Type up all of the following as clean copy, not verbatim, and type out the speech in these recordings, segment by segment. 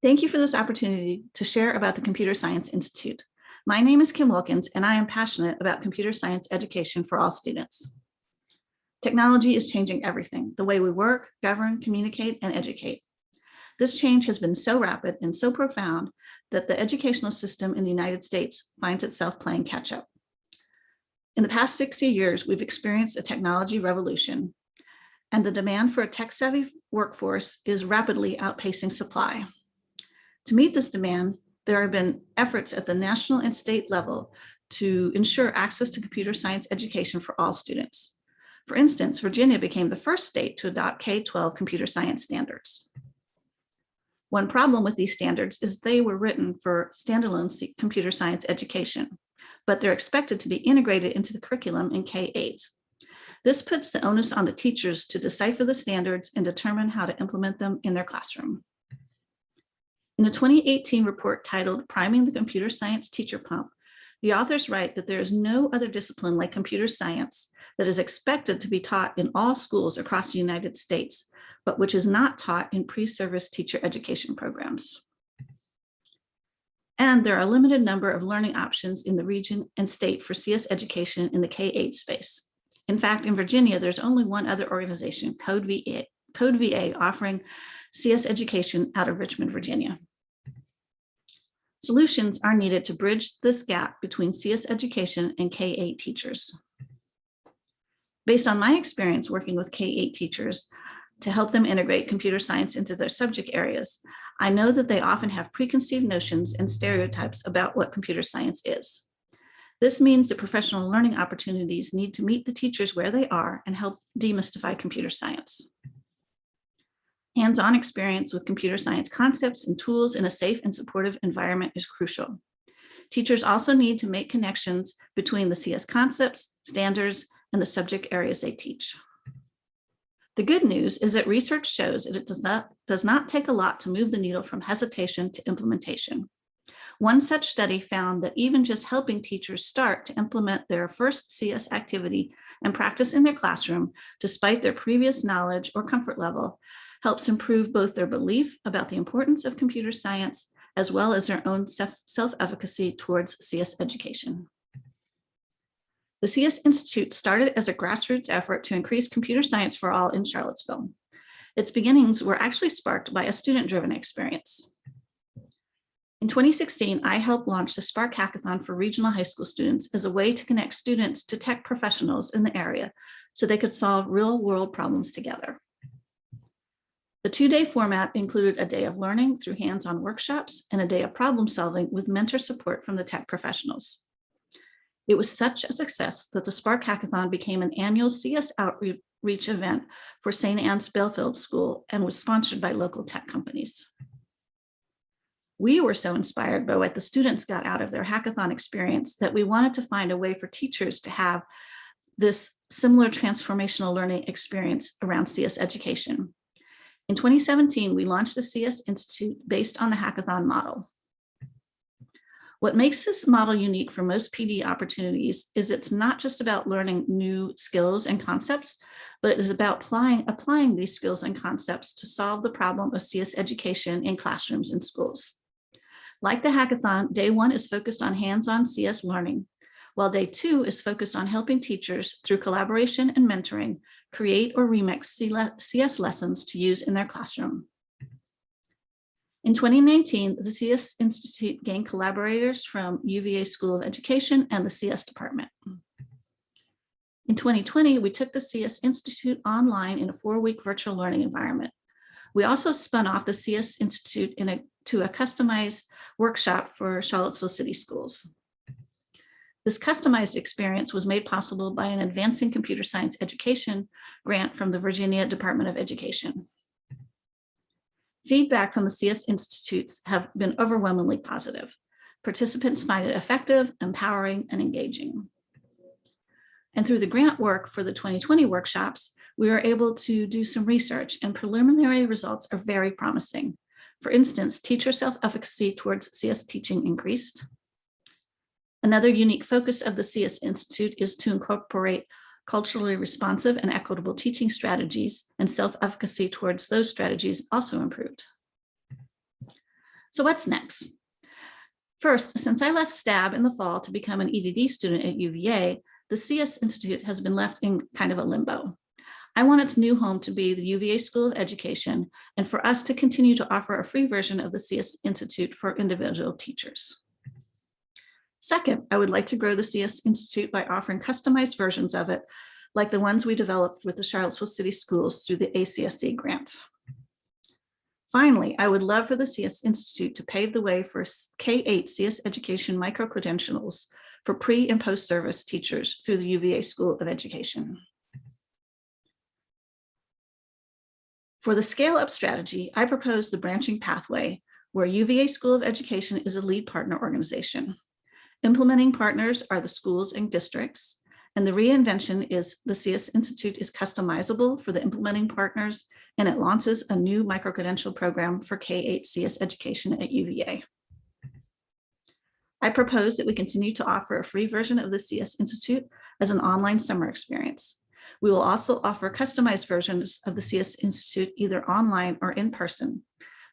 Thank you for this opportunity to share about the Computer Science Institute. My name is Kim Wilkins, and I am passionate about computer science education for all students. Technology is changing everything, the way we work, govern, communicate, and educate. This change has been so rapid and so profound that the educational system in the United States finds itself playing catch up. In the past 60 years, we've experienced a technology revolution, and the demand for a tech-savvy workforce is rapidly outpacing supply. To meet this demand, there have been efforts at the national and state level to ensure access to computer science education for all students. For instance, Virginia became the first state to adopt K-12 computer science standards. One problem with these standards is they were written for standalone computer science education, but they're expected to be integrated into the curriculum in K-8. This puts the onus on the teachers to decipher the standards and determine how to implement them in their classroom. In a 2018 report titled "Priming the Computer Science Teacher Pump," the authors write that there is no other discipline like computer science that is expected to be taught in all schools across the United States, but which is not taught in pre-service teacher education programs. And there are a limited number of learning options in the region and state for CS education in the K-8 space. In fact, in Virginia, there's only one other organization, Code VA, offering CS education out of Richmond, Virginia. Solutions are needed to bridge this gap between CS education and K-8 teachers. Based on my experience working with K-8 teachers to help them integrate computer science into their subject areas, I know that they often have preconceived notions and stereotypes about what computer science is. This means that professional learning opportunities need to meet the teachers where they are and help demystify computer science. Hands-on experience with computer science concepts and tools in a safe and supportive environment is crucial. Teachers also need to make connections between the CS concepts, standards, and the subject areas they teach. The good news is that research shows that it does not take a lot to move the needle from hesitation to implementation. One such study found that even just helping teachers start to implement their first CS activity and practice in their classroom, despite their previous knowledge or comfort level, helps improve both their belief about the importance of computer science as well as their own self-efficacy towards CS education. The CS Institute started as a grassroots effort to increase computer science for all in Charlottesville. Its beginnings were actually sparked by a student-driven experience. In 2016, I helped launch the Spark Hackathon for regional high school students as a way to connect students to tech professionals in the area so they could solve real-world problems together. The two-day format included a day of learning through hands-on workshops and a day of problem solving with mentor support from the tech professionals. It was such a success that the Spark Hackathon became an annual CS outreach event for St. Anne's Belfield School and was sponsored by local tech companies. We were so inspired by what the students got out of their hackathon experience that we wanted to find a way for teachers to have this similar transformational learning experience around CS education. In 2017, we launched the CS Institute based on the hackathon model. What makes this model unique for most PD opportunities is it's not just about learning new skills and concepts, but it is about applying these skills and concepts to solve the problem of CS education in classrooms and schools. Like the hackathon, day one is focused on hands-on CS learning, while day two is focused on helping teachers through collaboration and mentoring create or remix CS lessons to use in their classroom. In 2019, the CS Institute gained collaborators from UVA School of Education and the CS department. In 2020, we took the CS Institute online in a 4-week virtual learning environment. We also spun off the CS Institute to a customized workshop for Charlottesville City Schools. This customized experience was made possible by an Advancing Computer Science Education grant from the Virginia Department of Education. Feedback from the CS Institutes have been overwhelmingly positive. Participants find it effective, empowering, and engaging. And through the grant work for the 2020 workshops, we were able to do some research, and preliminary results are very promising. For instance, teacher self-efficacy towards CS teaching increased. Another unique focus of the CS Institute is to incorporate culturally responsive and equitable teaching strategies, and self-efficacy towards those strategies also improved. So what's next? First, since I left STAB in the fall to become an EDD student at UVA, the CS Institute has been left in kind of a limbo. I want its new home to be the UVA School of Education and for us to continue to offer a free version of the CS Institute for individual teachers. Second, I would like to grow the CS Institute by offering customized versions of it, like the ones we developed with the Charlottesville City Schools through the ACSC grant. Finally, I would love for the CS Institute to pave the way for K-8 CS education micro-credentials for pre and post-service teachers through the UVA School of Education. For the scale-up strategy, I propose the branching pathway, where UVA School of Education is a lead partner organization. Implementing partners are the schools and districts, and the reinvention is the CS Institute is customizable for the implementing partners, and it launches a new micro-credential program for K-8 CS education at UVA. I propose that we continue to offer a free version of the CS Institute as an online summer experience. We will also offer customized versions of the CS Institute either online or in person.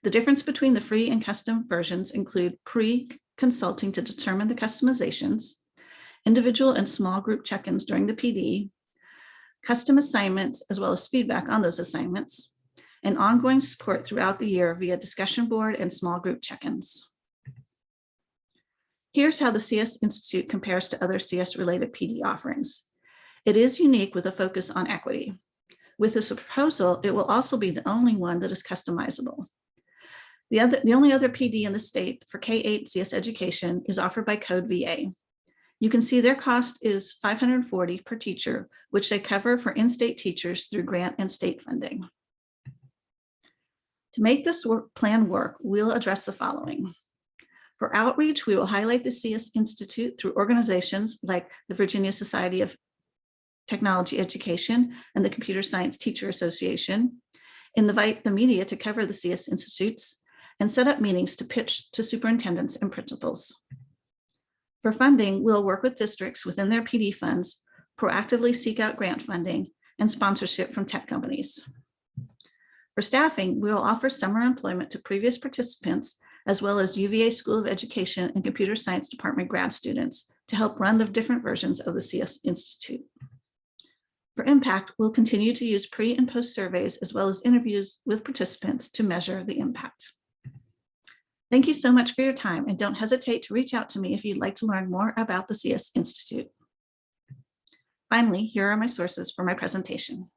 The difference between the free and custom versions include pre-consulting to determine the customizations, individual and small group check-ins during the PD, custom assignments, as well as feedback on those assignments, and ongoing support throughout the year via discussion board and small group check-ins. Here's how the CS Institute compares to other CS-related PD offerings. It is unique with a focus on equity. With this proposal, it will also be the only one that is customizable. The only other PD in the state for K-8 CS education is offered by Code VA. You can see their cost is $540 per teacher, which they cover for in-state teachers through grant and state funding. To make this plan work, we'll address the following. For outreach, we will highlight the CS Institute through organizations like the Virginia Society of Technology Education and the Computer Science Teacher Association, invite the media to cover the CS Institutes, and set up meetings to pitch to superintendents and principals. For funding, we'll work with districts within their PD funds, proactively seek out grant funding and sponsorship from tech companies. For staffing, we will offer summer employment to previous participants, as well as UVA School of Education and Computer Science Department grad students to help run the different versions of the CS Institute. For impact, we'll continue to use pre and post surveys, as well as interviews with participants to measure the impact. Thank you so much for your time, and don't hesitate to reach out to me if you'd like to learn more about the CS Institute. Finally, here are my sources for my presentation.